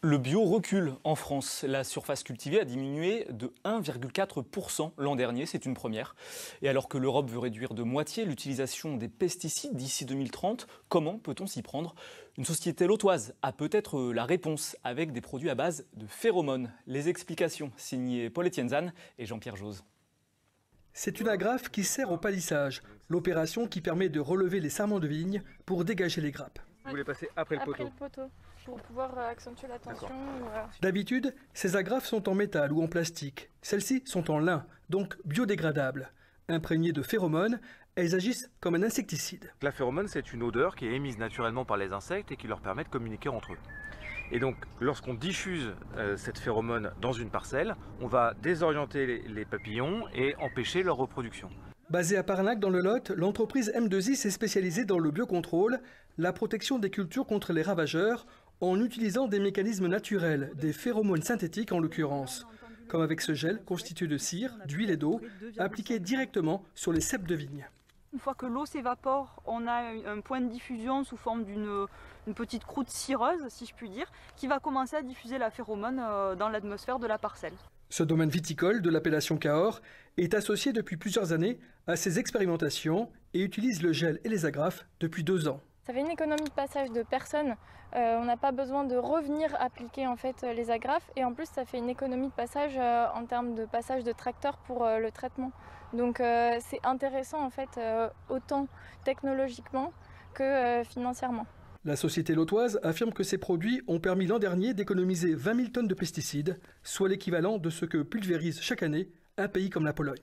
Le bio recule en France. La surface cultivée a diminué de 1,4% l'an dernier, c'est une première. Et alors que l'Europe veut réduire de moitié l'utilisation des pesticides d'ici 2030, comment peut-on s'y prendre? Une société lautoise a peut-être la réponse avec des produits à base de phéromones. Les explications signées Paul-Étienne Zahn et Jean-Pierre Jose. C'est une agrafe qui sert au palissage, l'opération qui permet de relever les sarments de vigne pour dégager les grappes. Vous voulez passer après le poteau? Après le poteau, pour pouvoir accentuer la tension. D'habitude, ces agrafes sont en métal ou en plastique. Celles-ci sont en lin, donc biodégradables. Imprégnées de phéromones, elles agissent comme un insecticide. La phéromone, c'est une odeur qui est émise naturellement par les insectes et qui leur permet de communiquer entre eux. Et donc, lorsqu'on diffuse cette phéromone dans une parcelle, on va désorienter les papillons et empêcher leur reproduction. Basée à Parnac dans le Lot, l'entreprise M2I s'est spécialisée dans le biocontrôle, la protection des cultures contre les ravageurs, en utilisant des mécanismes naturels, des phéromones synthétiques en l'occurrence, comme avec ce gel constitué de cire, d'huile et d'eau, appliqué directement sur les ceps de vigne. Une fois que l'eau s'évapore, on a un point de diffusion sous forme d'une petite croûte cireuse, si je puis dire, qui va commencer à diffuser la phéromone dans l'atmosphère de la parcelle. Ce domaine viticole de l'appellation Cahors est associé depuis plusieurs années à ces expérimentations et utilise le gel et les agrafes depuis 2 ans. Ça fait une économie de passage de personnes. On n'a pas besoin de revenir appliquer en fait les agrafes et en plus ça fait une économie de passage en termes de passage de tracteur pour le traitement. Donc c'est intéressant en fait autant technologiquement que financièrement. La société lautoise affirme que ces produits ont permis l'an dernier d'économiser 20 000 tonnes de pesticides, soit l'équivalent de ce que pulvérise chaque année un pays comme la Pologne.